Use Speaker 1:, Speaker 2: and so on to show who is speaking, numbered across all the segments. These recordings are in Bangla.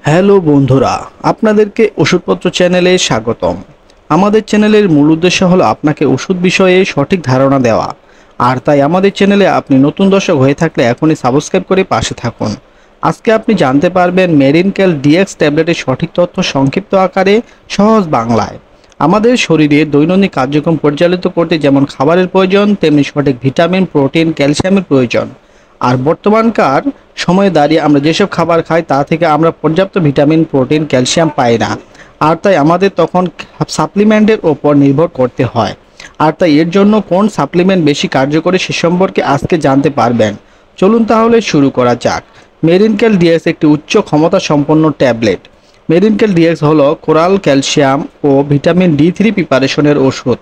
Speaker 1: হ্যালো বন্ধুরা, আপনাদেরকে ওষুধপত্র চ্যানেলে স্বাগতম। আমাদের চ্যানেলের মূল উদ্দেশ্য হলো আপনাকে ওষুধ বিষয়ে সঠিক ধারণা দেওয়া। আর তাই আমাদের চ্যানেলে আপনি নতুন দর্শক হয়ে থাকলে এখনই সাবস্ক্রাইব করে পাশে থাকুন। আজকে আপনি জানতে পারবেন মেরিনকেল ডিএক্স ট্যাবলেটের সঠিক তথ্য সংক্ষিপ্ত আকারে সহজ বাংলায়। আমাদের শরীরে দৈনন্দিন কার্যক্রম পরিচালিত করতে যেমন খাবারের প্রয়োজন, তেমনি সঠিক ভিটামিন, প্রোটিন, ক্যালসিয়ামের প্রয়োজন। আর বর্তমানকার সময়ে দাঁড়িয়ে আমরা যেসব খাবার খাই তা থেকে আমরা পর্যাপ্ত ভিটামিন, প্রোটিন, ক্যালসিয়াম পাই না। আর তাই আমাদের তখন সাপ্লিমেন্টের ওপর নির্ভর করতে হয়। আর তাই এর জন্য কোন সাপ্লিমেন্ট বেশি কার্যকরী সে সম্পর্কে আজকে জানতে পারবেন। চলুন তাহলে শুরু করা যাক। মেরিনকেল ডিএক্স একটি উচ্চ ক্ষমতা সম্পন্ন ট্যাবলেট। মেরিনকেল ডিএক্স হলো কোরাল, ক্যালসিয়াম ও ভিটামিন ডি3 প্রিপারেশনের ওষুধ।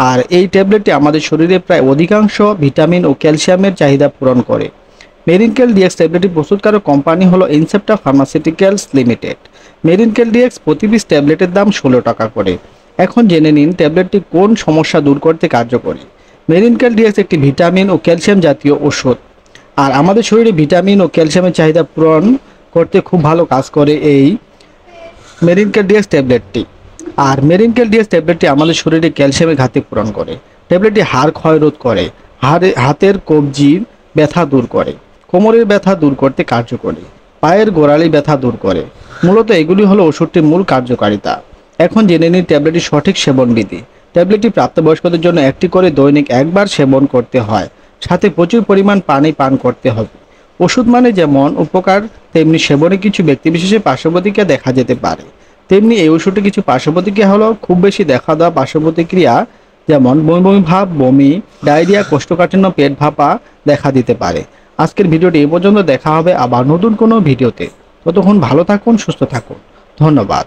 Speaker 1: আর এই ট্যাবলেটটি আমাদের শরীরে প্রায় অধিকাংশ ভিটামিন ও ক্যালসিয়ামের চাহিদা পূরণ করে। মেরিনকেল ডিএক্স ট্যাবলেটটি প্রস্তুতকারক কোম্পানি হলো ইনসেপ্টা ফার্মাসিউটিক্যালস লিমিটেড। মেরিনকেল ডিএক্স প্রতি পিস ট্যাবলেটের দাম 16 টাকা করে। এখন জেনে নিন ট্যাবলেটটি কোন সমস্যা দূর করতে কার্যকরী। মেরিনকেল ডিএক্স একটি ভিটামিন ও ক্যালসিয়াম জাতীয় ওষুধ। আর আমাদের শরীরে ভিটামিন ও ক্যালসিয়ামের চাহিদা পূরণ করতে খুব ভালো কাজ করে এই মেরিনকেল ডিএক্স ট্যাবলেটটি। আর মেরিনকেল ডিএক্স ট্যাবলেটটি আমাদের শরীরে ক্যালসিয়ামের ঘাটতি পূরণ করে। ট্যাবলেটটি হাড় ক্ষয় রোধ করে, হাতের কবজির ব্যথা দূর করে, কোমরের ব্যথা দূর করতে কার্যকরী, পায়ের গোড়ালি ব্যথা দূর করে। মূলত এগুলি হলো ওষুধটির মূল কার্যকারিতা। এখন জেনে নিন ট্যাবলেটটির সঠিক সেবন বিধি। ট্যাবলেটটি প্রাপ্তবয়স্কদের জন্য একটি করে দৈনিক একবার সেবন করতে হয়, সাথে প্রচুর পরিমাণ পানি পান করতে হবে। ওষুধ মানে যেমন উপকার, তেমনি সেবনে কিছু ব্যক্তিবিশেষের পার্শ্বপ্রতিক্রিয়া দেখা যেতে পারে। তেমনি এই ওষুধটি কিছু পার্শ্বপ্রতিক্রিয়া হলো খুব বেশি দেখা দেওয়া পার্শ্বপ্রতিক্রিয়া, যেমন বমি বমি ভাব, বমি, ডায়রিয়া, কোষ্ঠকাঠিন্য, পেট ভাপা দেখা দিতে পারে। আজকের ভিডিওটি এই পর্যন্ত। দেখা হবে আবার নতুন কোনো ভিডিওতে। ততক্ষণ ভালো থাকুন, সুস্থ থাকুন। ধন্যবাদ।